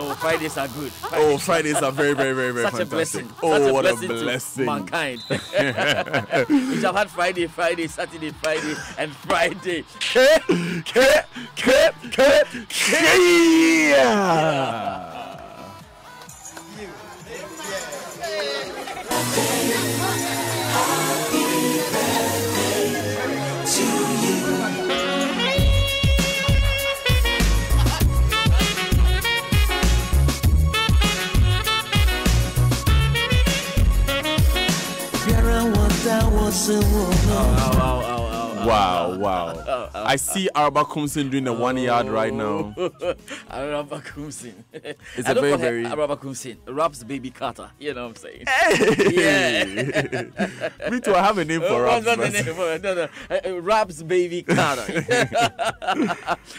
Oh, Fridays are good. Fridays are very, very, very, very Such fantastic. a blessing. Oh, Such what a a blessing blessing. to mankind. We shall have Friday, Saturday, Friday, and Friday. Wow. I see Araba Kumsin doing the 1 yard right now. Araba Kumsin. It's a very, very... Araba Kumsin. Rap's baby Carter. You know what I'm saying? Hey. Yeah. Me too, I have a name for Raps. No. Rap's baby Carter.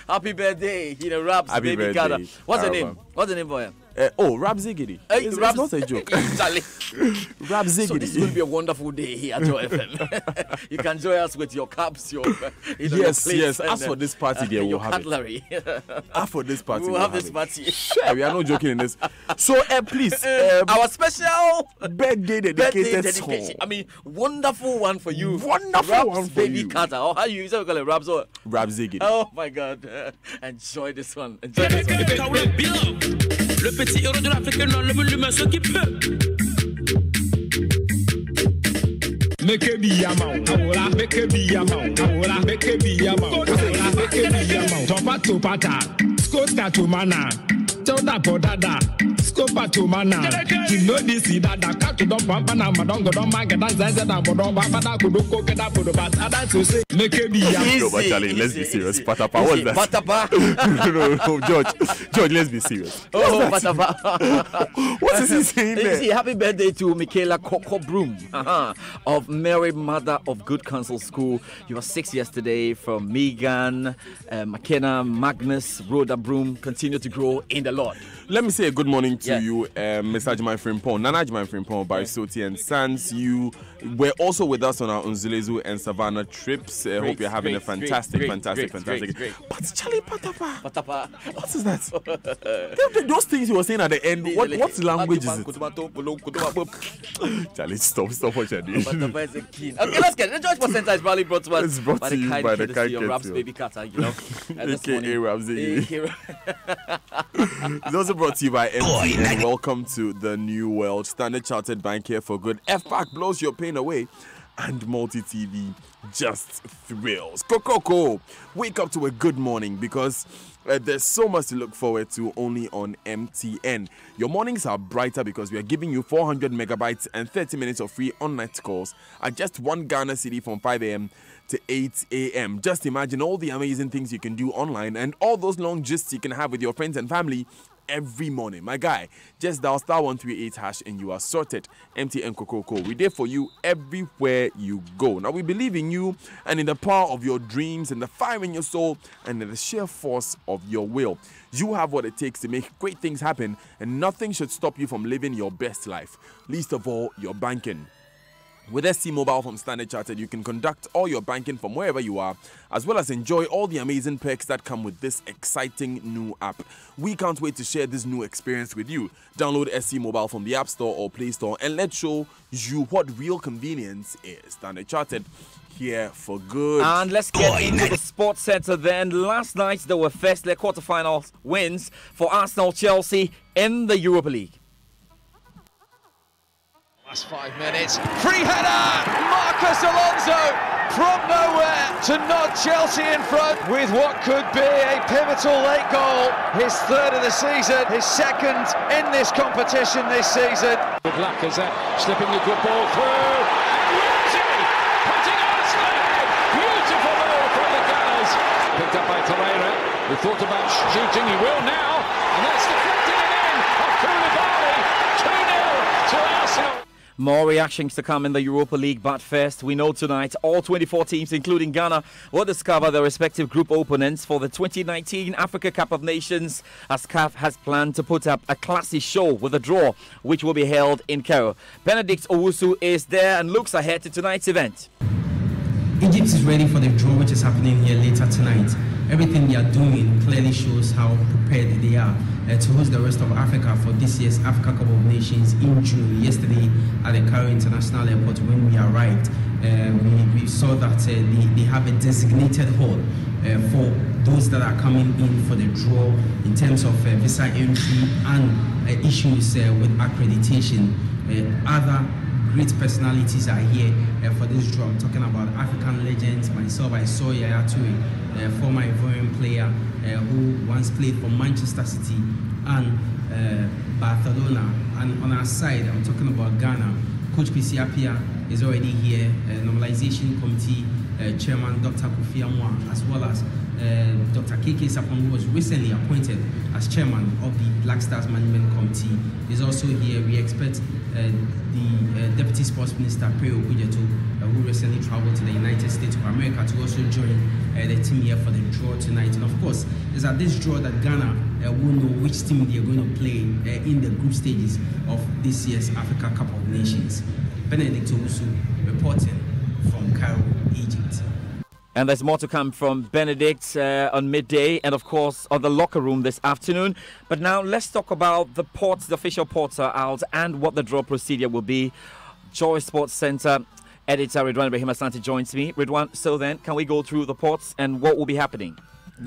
Happy birthday. Rap's baby Carter. What's the name? What's the name for him? Rap Ziggity. It's not a joke. Rap Ziggity. So this is going to be a wonderful day here at Joy FM. You can join us with your cups, your yes. your As for this party, there we'll have cutlery. As for this party, we'll have this party. Sure, we are not joking in this. So please, our special birthday dedicated song. I mean, wonderful one for you. Wonderful Rap's one for baby you. Carter. Or how you call it? Raps or Rap Ziggity. Oh my God! Enjoy this one. Enjoy this one. Le petit héros de l'Afrique, non, le volume s'occupe. Make a be yamau, make a be yamau, make a be yamau, make a be yamau. Topa to pata, skota to mana, toda podada, skopa to mana. You know this is that cat to don't papa na madongo don't make that zaza da bodo papa could go get up for the bat. That's to say, make a be yamau. No, but Charlie, let's be serious. Patapa, what's that? Patapa. No, George, let's be serious. Oh, Patapa. What is he saying there? See, happy birthday to Michaela Coco Broom of Mary Mother of Good Counsel School. You were 6 yesterday. From Megan, McKenna, Magnus, Rhoda Broom. Continue to grow in the Lord. Let me say a good morning to you, Mr. Jumai Frimpong, Nana Jumai Frimpong, Barisoti and Sans. You were also with us on our Unzulezu and Savannah trips. I hope you're having a fantastic. But Charlie Patapa. What is that? Those things you were saying at the end, what language is it? Charlie, stop what you're doing. Okay, let's get it. The George Placenta is probably brought to us it's brought to you by the kind of Rap's baby Carter, AKA Ramsey. It's also brought to you by MT, and welcome to the new world. Standard Chartered Bank here for good. FPAC blows your pain away, and multi-TV just thrills. Coco, wake up to a good morning because there's so much to look forward to only on MTN. Your mornings are brighter because we are giving you 400 megabytes and 30 minutes of free on-night calls at just 1 Ghana cedi from 5 a.m. to 8 a.m. Just imagine all the amazing things you can do online and all those long gists you can have with your friends and family every morning. My guy, just dial *138# and you are sorted. MTN Coco. We there for you everywhere you go. Now we believe in you and in the power of your dreams and the fire in your soul and in the sheer force of your will. You have what it takes to make great things happen, and nothing should stop you from living your best life, least of all your banking. With SC Mobile from Standard Chartered, you can conduct all your banking from wherever you are, as well as enjoy all the amazing perks that come with this exciting new app. We can't wait to share this new experience with you. Download SC Mobile from the App Store or Play Store and let's show you what real convenience is. Standard Chartered, here for good. And let's get into the Sports Centre then. Last night, there were first leg quarterfinals wins for Arsenal Chelsea in the Europa League. Last 5 minutes, free header, Marcos Alonso from nowhere to nod Chelsea in front with what could be a pivotal late goal. His third of the season, his second in this competition this season. Good luck as that slipping a good ball through. Putting on a slide. Beautiful ball from the Gunners. Picked up by Torreira, who thought about shooting. He will now, and that's deflected again off Koulibaly. 2-0 to Arsenal. More reactions to come in the Europa League, but first, we know tonight all 24 teams, including Ghana, will discover their respective group opponents for the 2019 Africa Cup of Nations, as CAF has planned to put up a classy show with a draw, which will be held in Cairo. Benedict Owusu is there and looks ahead to tonight's event. Egypt is ready for the draw, which is happening here later tonight. everything they are doing clearly shows how prepared they are to host the rest of Africa for this year's Africa Cup of Nations in June. Yesterday at the Cairo International Airport, when we arrived, we saw that they have a designated hall for those that are coming in for the draw in terms of visa entry and issues with accreditation. Other great personalities are here for this draw. I'm talking about African legends. Myself, I saw Yaya Toure, former Ivorian player who once played for Manchester City and Barcelona. And on our side, I'm talking about Ghana. Coach Kwesi Appiah is already here, Normalization Committee Chairman Dr. Kofi Amwa, as well as Dr. KK Sapon, who was recently appointed as Chairman of the Black Stars Management Committee, is also here. We expect the Deputy Sports Minister, Prio Kujeto, who recently traveled to the United States of America, to also join the team here for the draw tonight. And of course, it's at this draw that Ghana will know which team they are going to play in the group stages of this year's Africa Cup of Nations. Benedict Owusu reporting from Cairo, Egypt. And there's more to come from Benedict on midday and, of course, on the locker room this afternoon. But now let's talk about the ports. The official ports are out and what the draw procedure will be. Joy Sports Centre editor Ridwan Ibrahim Asante joins me. Ridwan, so then, can we go through the ports and what will be happening?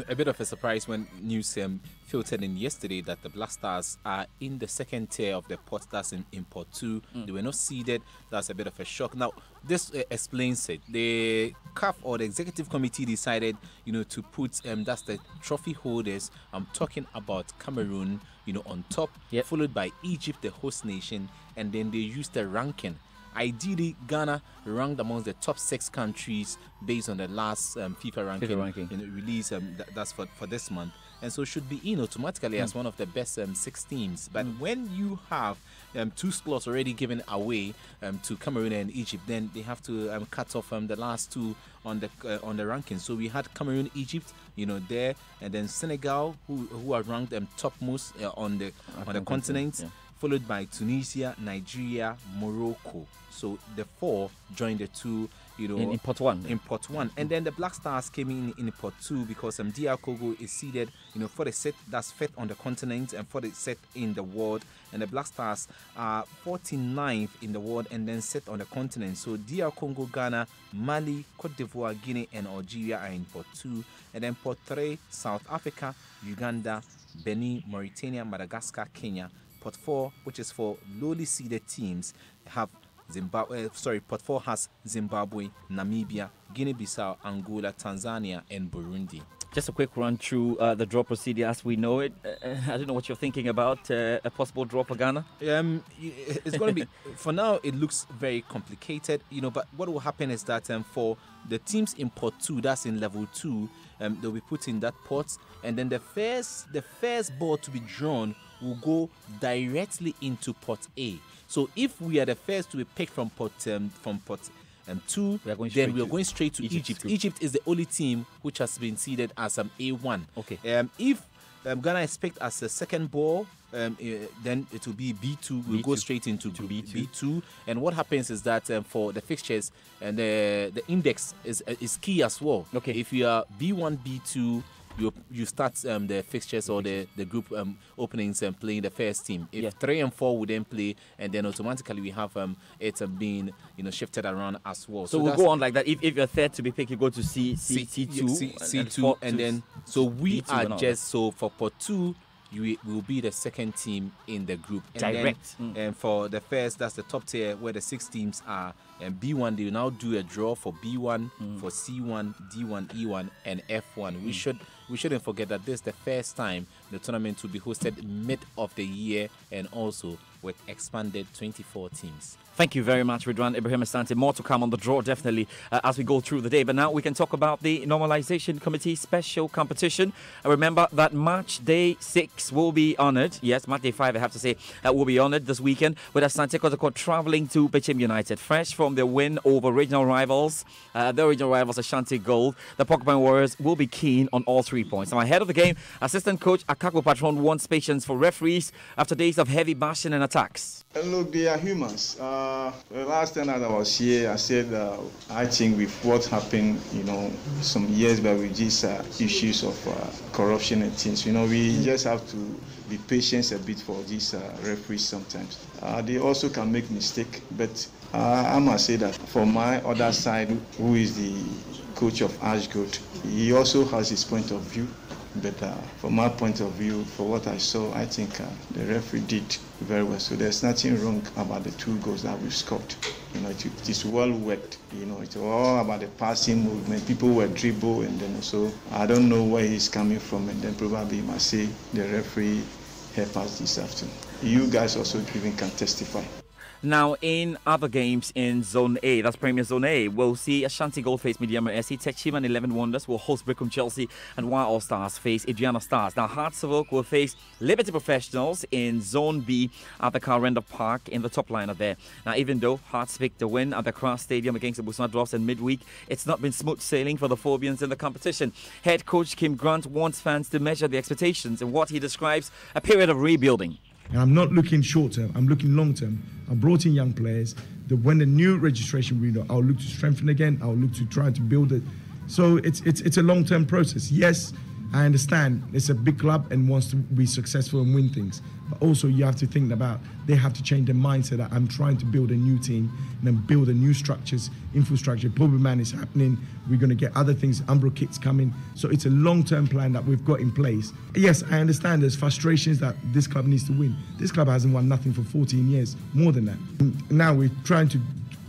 A bit of a surprise when news filtered in yesterday that the Black Stars are in the second tier of the pot, that's in Port 2. They were not seeded. That's a bit of a shock. Now, this explains it. The CAF or the executive committee decided, to put that's the trophy holders. I'm talking about Cameroon, on top, followed by Egypt, the host nation, and then they used the ranking. Ideally, Ghana ranked amongst the top 6 countries based on the last FIFA ranking. Release. That's for this month, and so should be in automatically as one of the best 6 teams. But when you have 2 slots already given away to Cameroon and Egypt, then they have to cut off the last 2 on the ranking. So we had Cameroon, Egypt, there, and then Senegal, who are ranked topmost on the continent. Yeah. Followed by Tunisia, Nigeria, Morocco. So the 4 joined the 2, in Pot 1. In Pot 1. And then the Black Stars came in Pot 2 because DR Congo is seeded, for the set that's 5th on the continent and for the set in the world. And the Black Stars are 49th in the world and then set on the continent. So DR Congo, Ghana, Mali, Cote d'Ivoire, Guinea, and Algeria are in Pot 2. And then Pot 3, South Africa, Uganda, Benin, Mauritania, Madagascar, Kenya. Pot 4, which is for lowly seeded teams, have Zimbabwe. Pot 4 has Zimbabwe, Namibia, Guinea-Bissau, Angola, Tanzania, and Burundi. Just a quick run through the draw procedure as we know it. I don't know what you're thinking about a possible draw for Ghana. It's going to be, for now, it looks very complicated, but what will happen is that for the teams in Pot 2, that's in level 2, they'll be put in that pot, and then the first ball to be drawn will go directly into Pot A. So if we are the first to be picked from Pot 2, then we are going straight to Egypt. Egypt is the only team which has been seeded as A1. Okay. If Ghana is picked as the second ball, then it will be B2. We'll go straight into B2. And what happens is that for the fixtures, and the index is key as well. Okay. If you are B1, B2, you start the fixtures or the group openings and playing the first team. If 3 and 4 would then play, and then automatically we have it being shifted around as well. So we'll go on like that. If you're third to be picked, you go to C2, and then so we are just so for Pot 2. We will be the second team in the group. And direct. And for the first, that's the top tier where the 6 teams are. And B1, they will now do a draw for B1, for C1, D1, E1, and F1. We shouldn't forget that this is the first time the tournament will be hosted mid of the year and also with expanded 24 teams. Thank you very much, Ridwan Ibrahim Asante. More to come on the draw, definitely, as we go through the day. But now we can talk about the Normalization Committee special competition. Remember that March Day 6 will be honored. Yes, March Day 5, I have to say, will be honored this weekend with Asante Kotoko traveling to Pechim United. Fresh from their win over regional rivals, Ashanti Gold, the Porcupine Warriors will be keen on all 3 points. Now, ahead of the game, assistant coach Akakbo Patron wants patience for referees after days of heavy bashing and attacks. Look, they are humans. The last time that I was here, I said I think with what happened, some years back with these issues of corruption and things, we just have to be patient a bit for these referees sometimes. They also can make mistakes, but I must say that for my other side, who is the coach of Ashgood, he also has his point of view. But from my point of view, for what I saw, I think the referee did very well. So there's nothing wrong about the 2 goals that we've scored. It is well worked. It's all about the passing movement. People were dribble, and then also I don't know where he's coming from, and then probably he must say the referee helped us this afternoon. You guys also even can testify. Now, in other games in Zone A, that's Premier Zone A, we'll see Ashanti Gold face Midiama SC, Techim and 11 Wonders will host Brickham Chelsea, and Wa All Stars face Adriana Stars. Now, Hearts of Oak will face Liberty Professionals in Zone B at the Karenda Park in the top liner there. Now, even though Hearts picked the win at the Cross Stadium against the Busana Dwarfs in midweek, it's not been smooth sailing for the Phobians in the competition. Head coach Kim Grant wants fans to measure the expectations in what he describes a period of rebuilding. And I'm not looking short term, I'm looking long term. I brought in young players. When the new registration window, I'll look to strengthen again. I'll look to try to build it. So it's a long term process. Yes, I understand it's a big club and wants to be successful and win things. But also you have to think about, they have to change their mindset that I'm trying to build a new team and then build a new structures, infrastructure. Probably man is happening. We're going to get other things, Umbro kits coming. So it's a long-term plan that we've got in place. Yes, I understand there's frustrations that this club needs to win. This club hasn't won nothing for 14 years, more than that. Now we're trying to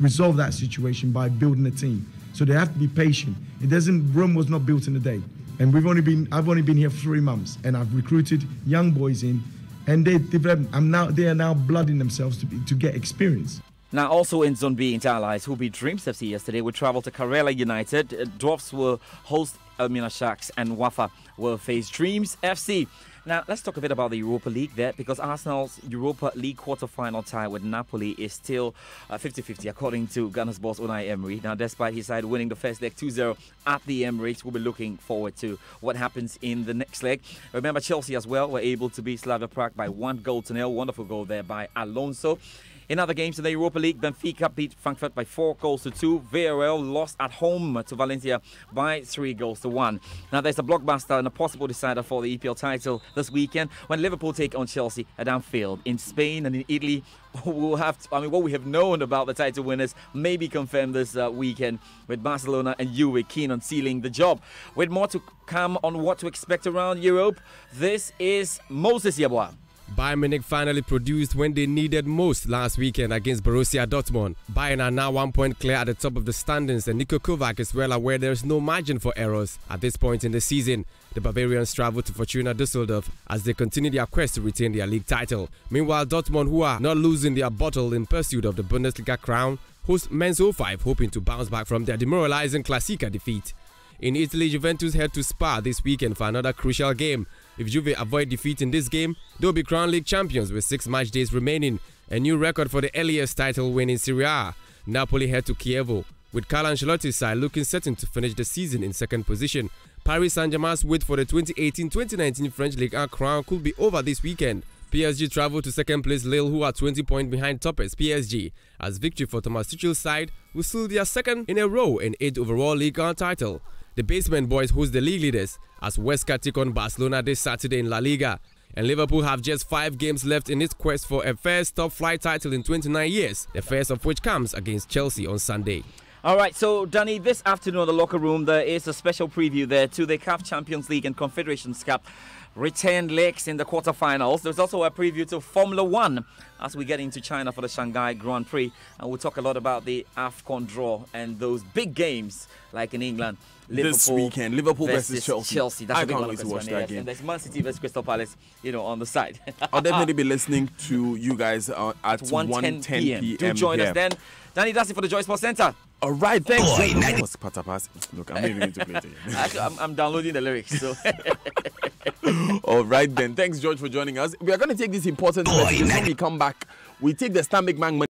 resolve that situation by building a team. So they have to be patient. Rome was not built in a day. And I've only been here for 3 months, and I've recruited young boys in, and they are now blooding themselves to get experience. Now, also in Zone B, Inter Allies, who beat Dreams FC yesterday, will travel to Karela United. Dwarfs will host Elmina Sharks, and Wafa will face Dreams FC. Now, let's talk a bit about the Europa League there, because Arsenal's Europa League quarter-final tie with Napoli is still 50-50, according to Ghana's boss Unai Emery. Now, despite his side winning the first leg 2-0 at the Emirates, we'll be looking forward to what happens in the next leg. Remember, Chelsea as well were able to beat Slavia Prague by 1-0. Wonderful goal there by Alonso. In other games in the Europa League, Benfica beat Frankfurt by 4-2. Villarreal lost at home to Valencia by 3-1. Now, there's a blockbuster and a possible decider for the EPL title this weekend when Liverpool take on Chelsea at Anfield. In Spain and in Italy, what we have known about the title winners may be confirmed this weekend, with Barcelona and Juve keen on sealing the job. With more to come on what to expect around Europe, this is Moses Yabwa. Bayern Munich finally produced when they needed most last weekend against Borussia Dortmund. Bayern are now 1 point clear at the top of the standings, and Niko Kovac is well aware there is no margin for errors at this point in the season. The Bavarians travel to Fortuna Düsseldorf as they continue their quest to retain their league title. Meanwhile, Dortmund, who are not losing their bottle in pursuit of the Bundesliga crown, host Mainz 05, hoping to bounce back from their demoralizing Classica defeat. In Italy, Juventus head to Spa this weekend for another crucial game. If Juve avoid defeat in this game, they'll be crowned league champions with 6 match days remaining, a new record for the earliest title win in Serie A. Napoli head to Chievo, with Carlo Ancelotti's side looking certain to finish the season in second position. Paris Saint-Germain's wait for the 2018-2019 French Ligue 1 crown could be over this weekend. PSG travel to second place Lille, who are 20 points behind toppers PSG, as victory for Thomas Tuchel's side will seal their second in a row and 8th overall Ligue 1 title. The Basement Boys host the league leaders as Huesca take on Barcelona this Saturday in La Liga. And Liverpool have just 5 games left in its quest for a first top-flight title in 29 years, the first of which comes against Chelsea on Sunday. All right, so Danny, this afternoon in the locker room, there is a special preview there to the CAF Champions League and Confederations Cup return legs in the quarterfinals. There's also a preview to Formula One as we get into China for the Shanghai Grand Prix. And we'll talk a lot about the AFCON draw and those big games like in England. Liverpool this weekend, Liverpool versus Chelsea. That's I can't wait to watch that game. And there's Man City versus Crystal Palace, on the side. I'll definitely be listening to you guys at 1:10 p.m. Do join us then. Danny, that's it for the Joy Sports Center. All right, thanks. Look, I'm even going to play it again. Actually, I'm downloading the lyrics. So. All right then. Thanks, George, for joining us. We are going to take this important message. When we come back, we take the Stanbic Bank money.